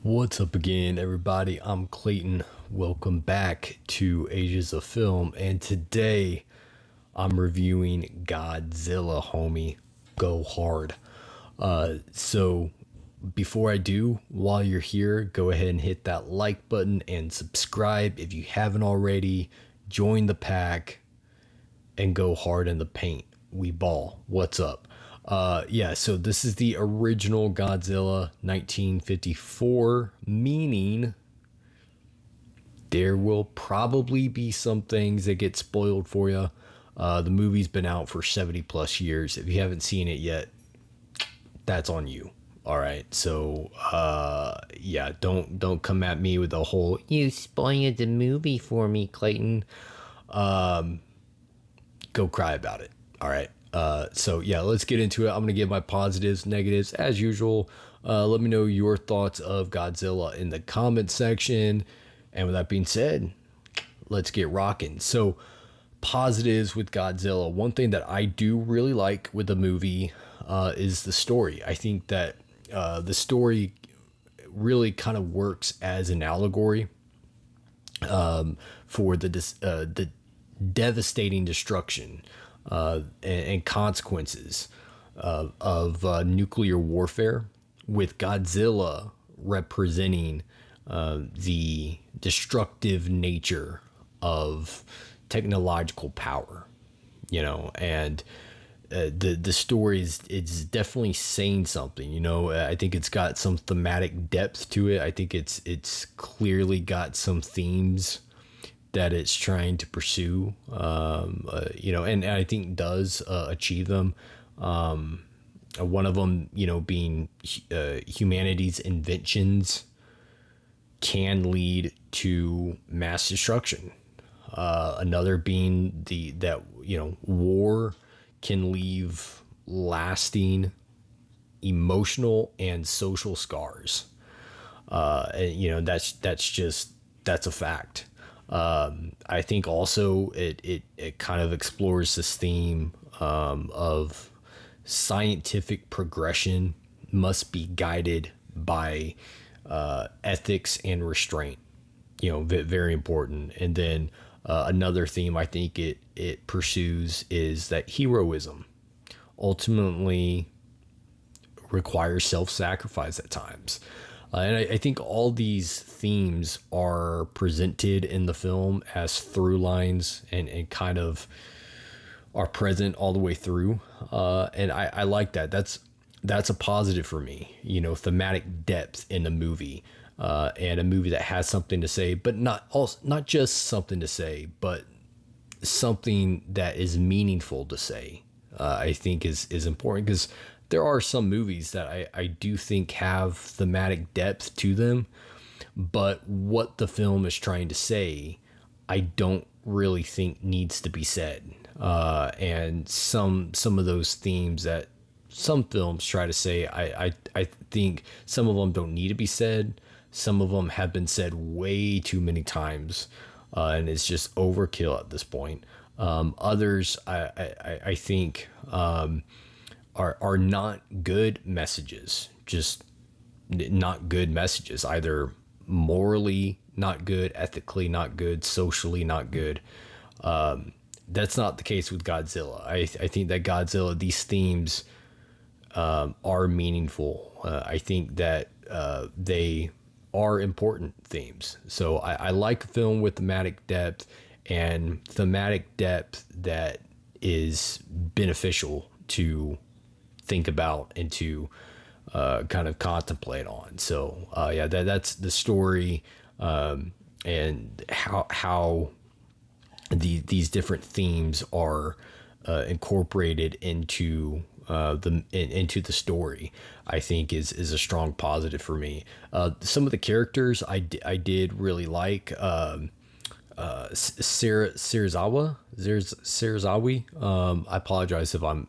What's up again, everybody? I'm Clayton. Welcome back to Ages of Film, and today I'm reviewing Godzilla, homie. Go hard. So before I do, while you're here, go ahead and hit that like button and subscribe if you haven't already. Join the pack and go hard in the paint. We ball. What's up? So this is the original Godzilla 1954, meaning there will probably be some things that get spoiled for you. The movie's been out for 70 plus years. If you haven't seen it yet, that's on you. All right. So, don't come at me with the whole, you spoiled the movie for me, Clayton. Go cry about it. All right. Let's get into it. I'm going to give my positives, negatives, as usual. Let me know your thoughts of Godzilla in the comment section. And with that being said, let's get rocking. So, positives with Godzilla. One thing that I do really like with the movie is the story. I think that the story really kind of works as an allegory for the devastating destruction and consequences of nuclear warfare, with Godzilla representing the destructive nature of technological power, and the story is definitely saying something. I think it's got some thematic depth to it. I think it's clearly got some themes that it's trying to pursue, and I think does achieve them. One of them, being humanity's inventions can lead to mass destruction. Another being that war can leave lasting emotional and social scars. That's a fact. I think also it kind of explores this theme of scientific progression must be guided by ethics and restraint. Very important. And then another theme I think it pursues is that heroism ultimately requires self-sacrifice at times. And I think all these themes are presented in the film as through lines and kind of are present all the way through. And I like that. That's a positive for me, thematic depth in a movie, and a movie that has something to say, but not just something to say, but something that is meaningful to say. I think is important, because there are some movies that I do think have thematic depth to them, but what the film is trying to say, I don't really think needs to be said. And some of those themes that some films try to say, I think some of them don't need to be said. Some of them have been said way too many times, and it's just overkill at this point. Others, I think, are not good messages, just not good messages, either morally not good, ethically not good, socially not good. That's not the case with Godzilla. I think that Godzilla, these themes are meaningful. I think that they are important themes. So I like a film with thematic depth, and thematic depth that is beneficial to think about and to kind of contemplate on. So that's the story, and how these different themes are incorporated into the story, I think is a strong positive for me. Some of the characters I did really like. Serizawi. I apologize if I'm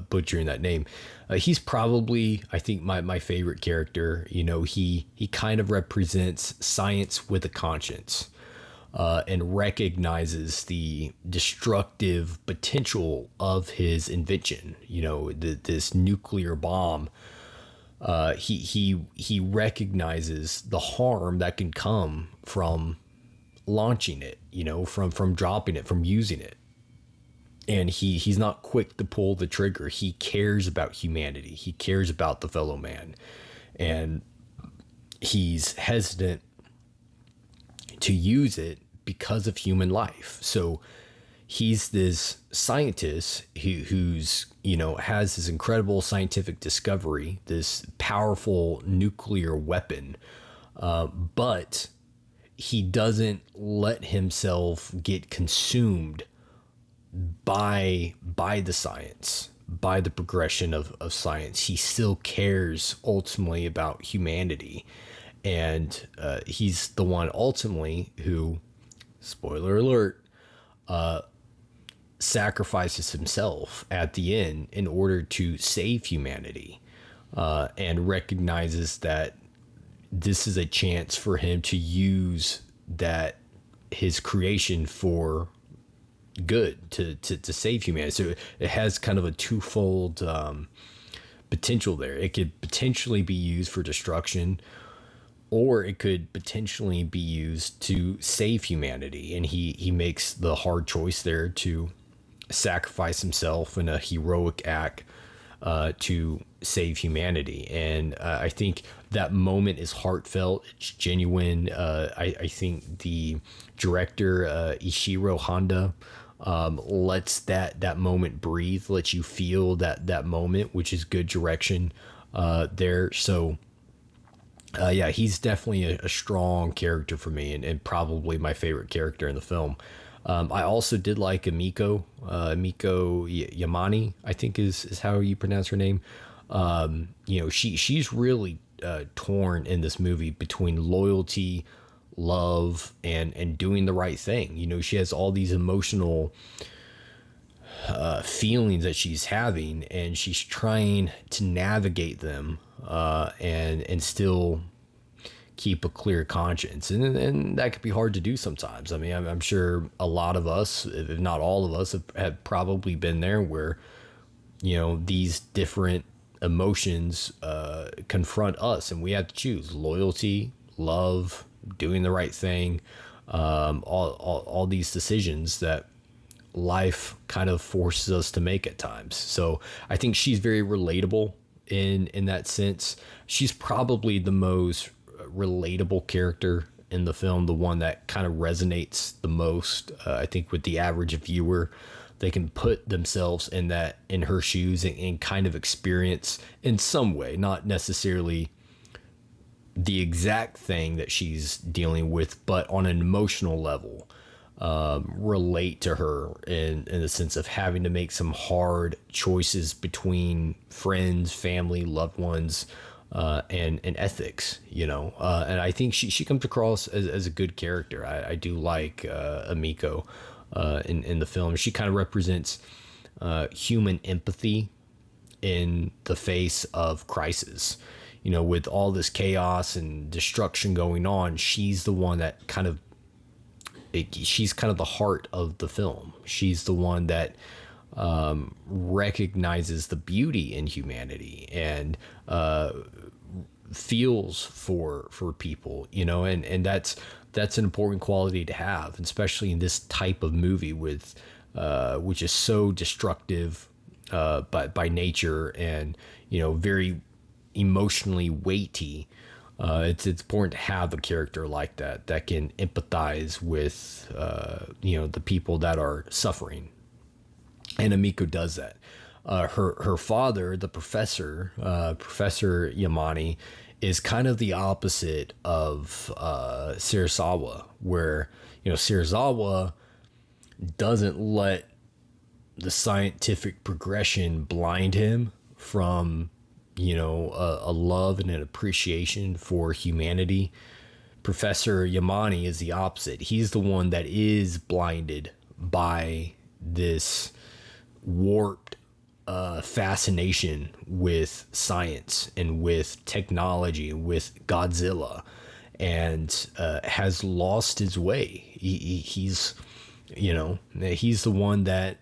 butchering that name. He's probably, I think, my favorite character. He kind of represents science with a conscience, and recognizes the destructive potential of his invention. This nuclear bomb He recognizes the harm that can come from launching it, from dropping it, from using it. And he's not quick to pull the trigger. He cares about humanity. He cares about the fellow man. And he's hesitant to use it because of human life. So he's this scientist who's has this incredible scientific discovery, this powerful nuclear weapon, but he doesn't let himself get consumed by the science, by the progression of science. He still cares ultimately about humanity, and he's the one ultimately who, spoiler alert, sacrifices himself at the end in order to save humanity, and recognizes that this is a chance for him to use that his creation for good, to save humanity. So it has kind of a twofold potential there. It could potentially be used for destruction, or it could potentially be used to save humanity. And he makes the hard choice there to sacrifice himself in a heroic act to save humanity. And I think that moment is heartfelt. It's genuine. I think the director, Ishiro Honda, lets that moment breathe, lets you feel that moment, which is good direction there. So yeah, he's definitely a strong character for me, and probably my favorite character in the film. I also did like Emiko Yamane, I think is how you pronounce her name. She's really torn in this movie between loyalty, love, and doing the right thing. She has all these emotional feelings that she's having, and she's trying to navigate them and still keep a clear conscience, and that could be hard to do sometimes. I mean, I'm sure a lot of us, if not all of us, have probably been there where these different emotions confront us, and we have to choose loyalty, love, doing the right thing, all these decisions that life kind of forces us to make at times. So I think she's very relatable in that sense. She's probably the most relatable character in the film, the one that kind of resonates the most. I think with the average viewer, they can put themselves in her shoes and kind of experience in some way, not necessarily the exact thing that she's dealing with, but on an emotional level, relate to her in the sense of having to make some hard choices between friends, family, loved ones, and ethics, and I think she comes across as a good character. I do like Emiko in the film. She kind of represents human empathy in the face of crisis. With all this chaos and destruction going on, she's the one that she's kind of the heart of the film. She's the one that recognizes the beauty in humanity and feels for people, and that's an important quality to have, especially in this type of movie with which is so destructive by nature, and very emotionally weighty. It's important to have a character like that can empathize with the people that are suffering, and Emiko does that. Her father, the professor, Professor Yamane, is kind of the opposite of Serizawa, where Serizawa doesn't let the scientific progression blind him from a love and an appreciation for humanity. Professor Yamane is the opposite. He's the one that is blinded by this warped fascination with science and with technology and with Godzilla, and has lost his way. He's the one that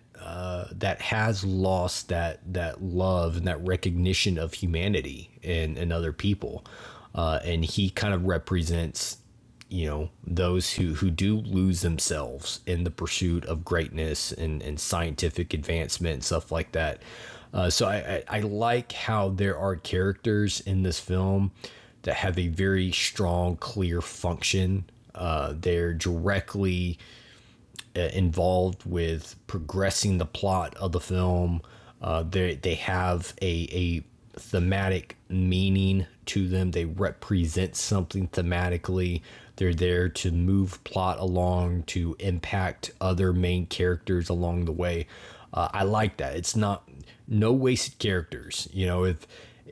that has lost that love and that recognition of humanity in other people, and he kind of represents, those who do lose themselves in the pursuit of greatness and scientific advancement and stuff like that. So I like how there are characters in this film that have a very strong, clear function. They're directly involved with progressing the plot of the film. They have a thematic meaning to them. They represent something thematically. They're there to move plot along, to impact other main characters along the way. I like that. It's no wasted characters.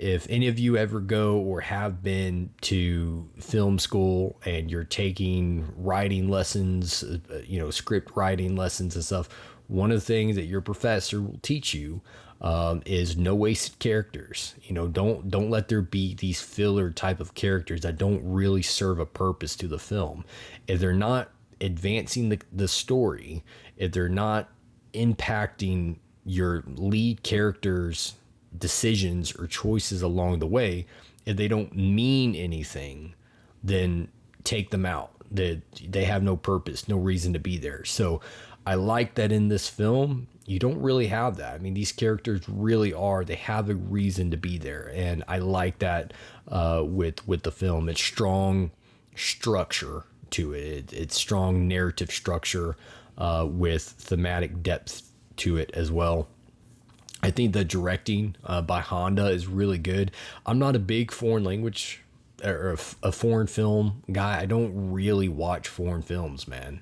If any of you ever go or have been to film school and you're taking writing lessons, script writing lessons and stuff, one of the things that your professor will teach you is no wasted characters. Don't let there be these filler type of characters that don't really serve a purpose to the film. If they're not advancing the story, if they're not impacting your lead character's decisions or choices along the way, if they don't mean anything, then take them out. They have no purpose, no reason to be there. So I like that in this film, you don't really have that. I mean, these characters really they have a reason to be there. And I like that with the film. It's strong structure to it. It's strong narrative structure with thematic depth to it as well. I think the directing by Honda is really good. I'm not a big foreign language or a foreign film guy. I don't really watch foreign films, man.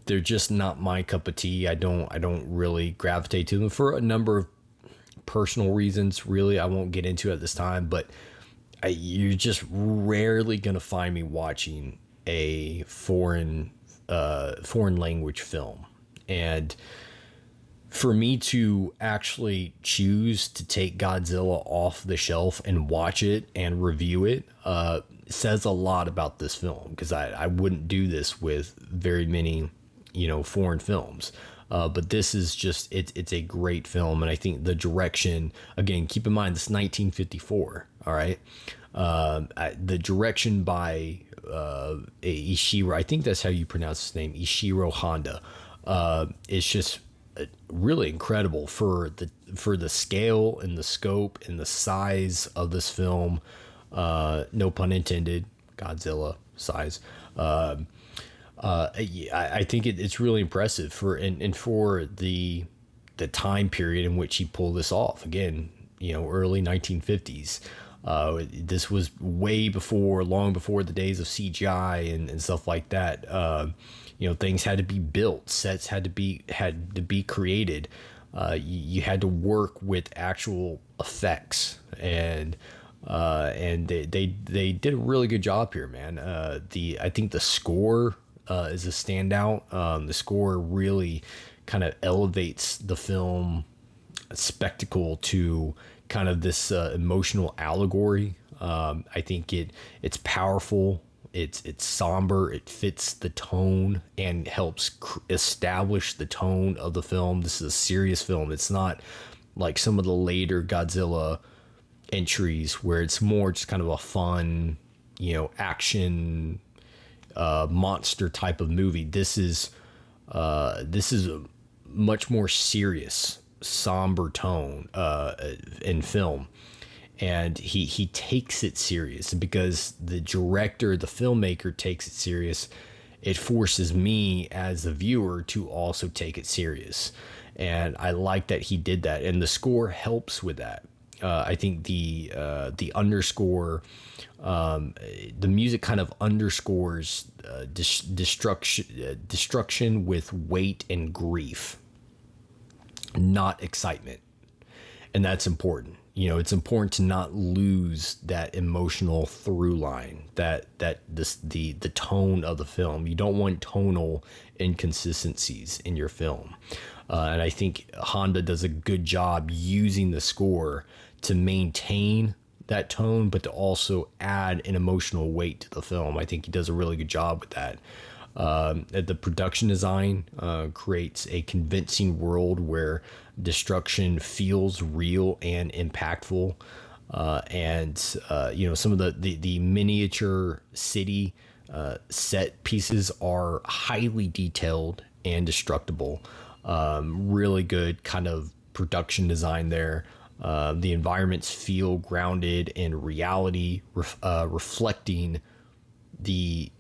They're just not my cup of tea. I don't really gravitate to them for a number of personal reasons. Really, I won't get into it at this time. But you're just rarely gonna find me watching a foreign language film. And for me to actually choose to take Godzilla off the shelf and watch it and review it says a lot about this film, because I wouldn't do this with very many, foreign films. But this is just, it's a great film. And I think the direction, again, keep in mind, this is 1954. All right. The direction by Ishiro, I think that's how you pronounce his name, Ishiro Honda, is just really incredible for the scale and the scope and the size of this film. No pun intended, Godzilla size. I think it's really impressive for the time period in which he pulled this off. Again, early 1950s. This was long before the days of CGI and stuff like that. Things had to be built, sets had to be created. You had to work with actual effects, and they did a really good job here, man. I think the score is a standout. The score really kind of elevates the film spectacle to kind of this emotional allegory. I think it's powerful. It's somber. It fits the tone and helps establish the tone of the film. This is a serious film. It's not like some of the later Godzilla entries where it's more just kind of a fun, action monster type of movie. This is a much more serious, somber tone in film. And he takes it serious, because the director, the filmmaker, takes it serious. It forces me as the viewer to also take it serious. And I like that he did that. And the score helps with that. I think the underscore, the music kind of underscores destruction with weight and grief, not excitement. And that's important. It's important to not lose that emotional through line, the tone of the film. You don't want tonal inconsistencies in your film. And I think Honda does a good job using the score to maintain that tone, but to also add an emotional weight to the film. I think he does a really good job with that. The production design creates a convincing world where destruction feels real and impactful. Some of the miniature city set pieces are highly detailed and destructible. Really good kind of production design there. The environments feel grounded in reality, reflecting the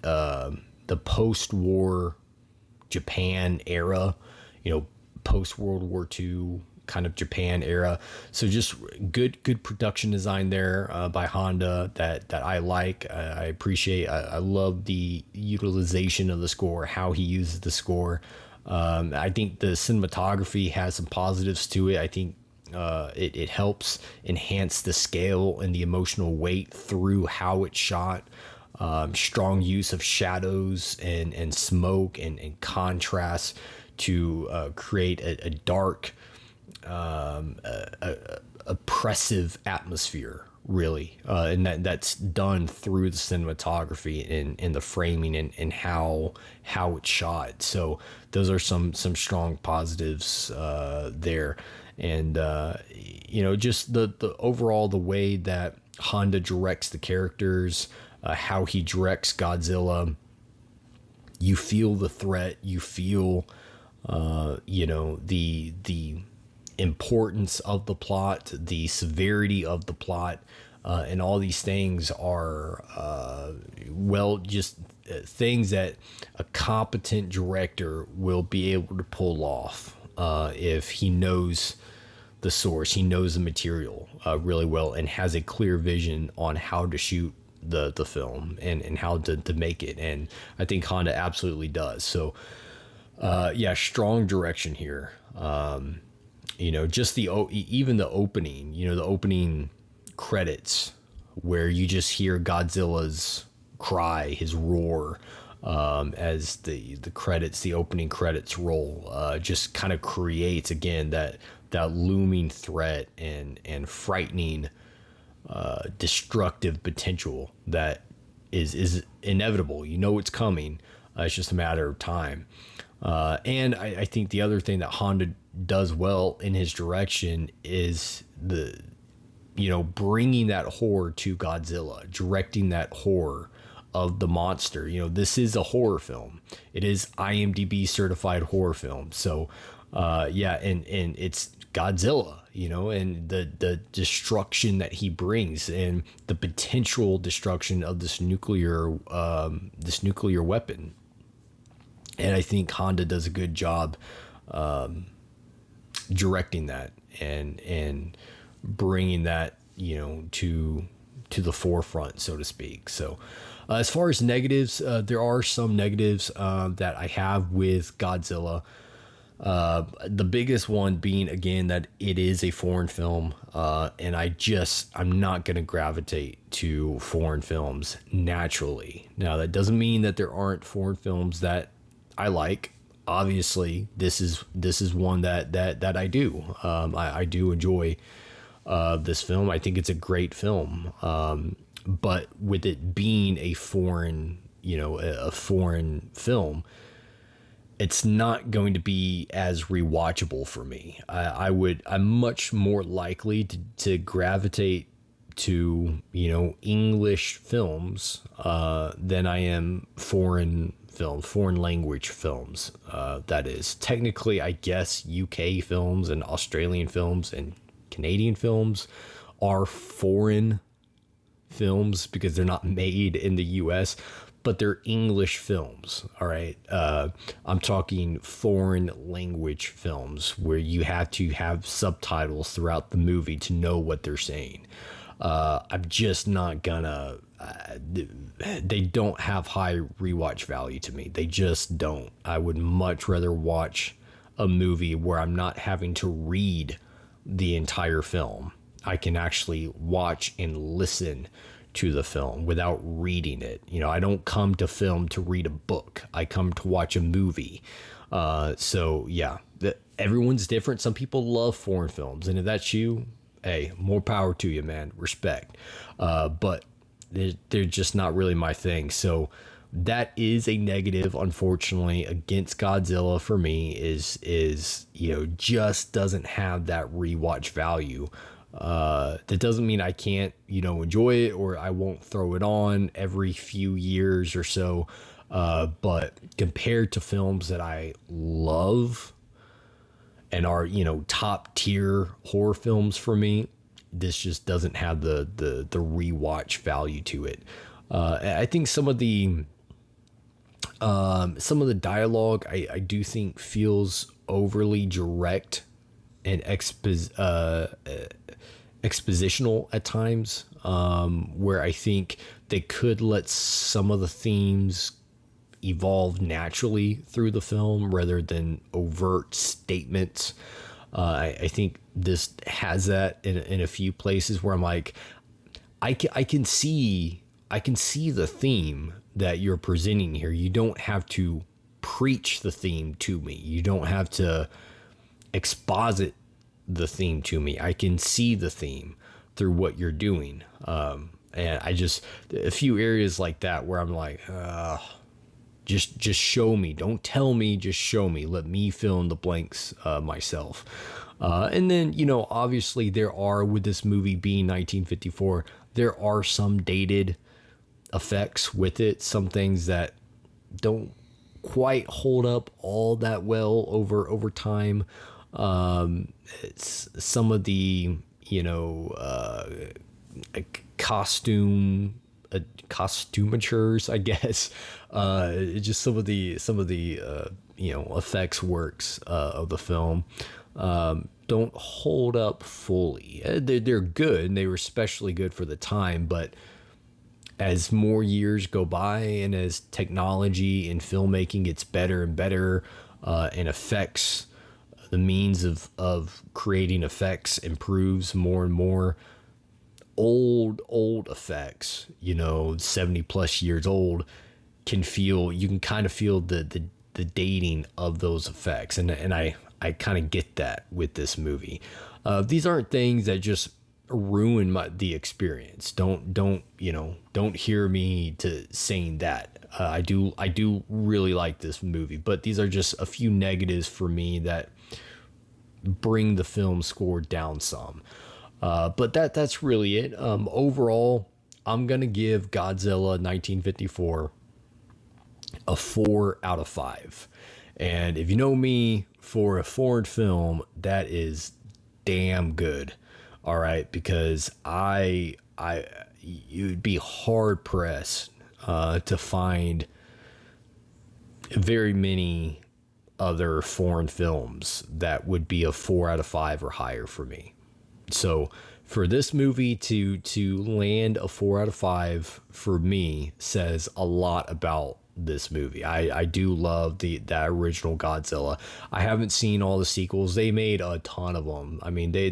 post-war Japan era, post World War II kind of Japan era. So just good production design there by Honda that I like. I appreciate. I love the utilization of the score, how he uses the score. I think the cinematography has some positives to it. I think it helps enhance the scale and the emotional weight through how it's shot. Strong use of shadows and smoke and contrast to create a dark, oppressive atmosphere, really. And that's done through the cinematography and the framing and how it's shot. So those are some strong positives there. And, just the overall, the way that Honda directs the characters, how he directs Godzilla, you feel the threat, you feel, the importance of the plot, the severity of the plot, and all these things are, things that a competent director will be able to pull off if he knows the source, he knows the material really well, and has a clear vision on how to shoot the film and how to make it. And I think Honda absolutely does. So strong direction here. Just even the opening, the opening credits where you just hear Godzilla's cry, his roar, as the opening credits roll, just kind of creates again that looming threat and frightening, destructive potential that is inevitable. It's coming. It's just a matter of time. And I think the other thing that Honda does well in his direction is bringing that horror to Godzilla, directing that horror of the monster. This is a horror film. It is IMDb certified horror film. So, and it's Godzilla, and the destruction that he brings and the potential destruction of this nuclear weapon. And I think Honda does a good job directing that and bringing that to the forefront, so to speak. So as far as negatives, there are some negatives that I have with Godzilla. The biggest one being, again, that it is a foreign film, and I'm not going to gravitate to foreign films naturally. Now, that doesn't mean that there aren't foreign films that I like. Obviously, this is one that I do. I do enjoy this film. I think it's a great film. But with it being a foreign film, it's not going to be as rewatchable for me. I'm much more likely to gravitate to, English films than I am foreign language films. That is technically, I guess, UK films and Australian films and Canadian films are foreign films because they're not made in the US, but they're English films. All right. I'm talking foreign language films where you have to have subtitles throughout the movie to know what they're saying. I'm just not gonna, they don't have high rewatch value to me. They just don't. I would much rather watch a movie where I'm not having to read the entire film. I can actually watch and listen to the film without reading it. I don't come to film to read a book. I come to watch a movie. Everyone's different. Some people love foreign films, and if that's you, hey, more power to you, man. Respect. But they're just not really my thing. So That is a negative, unfortunately, against Godzilla for me. Is just doesn't have that rewatch value. That doesn't mean I can't enjoy it, or I won't throw it on every few years or so. But compared to films that I love and are top tier horror films for me, this just doesn't have the rewatch value to it. I think some of the dialogue I do think feels overly direct and expositional at times, where I think they could let some of the themes evolve naturally through the film rather than overt statements. I think this has that in a few places where I'm like, I can see the theme that you're presenting here. You don't have to preach the theme to me. You don't have to exposit the theme to me. I can see the theme through what you're doing. And I just, a few areas like that where I'm like, just show me. Don't tell me, just show me. Let me fill in the blanks myself. And then, obviously there are, with this movie being 1954, there are some dated effects with it. Some things that don't quite hold up all that well over time. It's some of the costumatures, I guess. Just some of the effects works of the film don't hold up fully. They're good, and they were especially good for the time, but as more years go by and as technology and filmmaking gets better and better, and effects, the means of creating effects improves more and more, old effects, 70 plus years old, you can kind of feel the dating of those effects. And I kind of get that with this movie. These aren't things that just ruin the experience. Don't hear me to saying that. I do really like this movie, but these are just a few negatives for me that bring the film score down some. But that's really it. Overall, I'm gonna give Godzilla 1954 a 4 out of 5. And if you know me, for a foreign film, that is damn good. All right, because you'd be hard pressed to find very many other foreign films that would be a 4 out of 5 or higher for me. So for this movie to land a 4 out of 5 for me says a lot about this movie. I do love that original Godzilla. I haven't seen all the sequels. They made a ton of them. I mean, they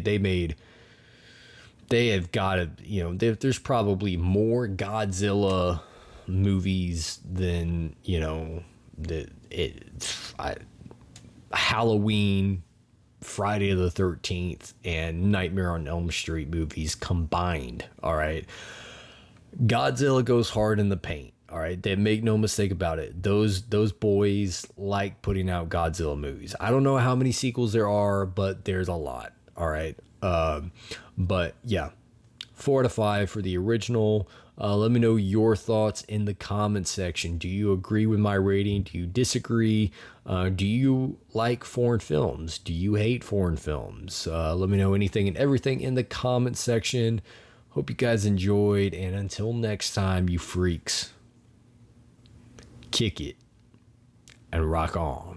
have got to, there's probably more Godzilla movies than, Halloween, Friday the 13th, and Nightmare on Elm Street movies combined. All right. Godzilla goes hard in the paint. All right. They make no mistake about it. Those boys like putting out Godzilla movies. I don't know how many sequels there are, but there's a lot. All right. But yeah, 4 out of 5 for the original. Let me know your thoughts in the comment section. Do you agree with my rating? Do you disagree? Do you like foreign films? Do you hate foreign films? Let me know anything and everything in the comment section. Hope you guys enjoyed, and until next time, you freaks, kick it and rock on.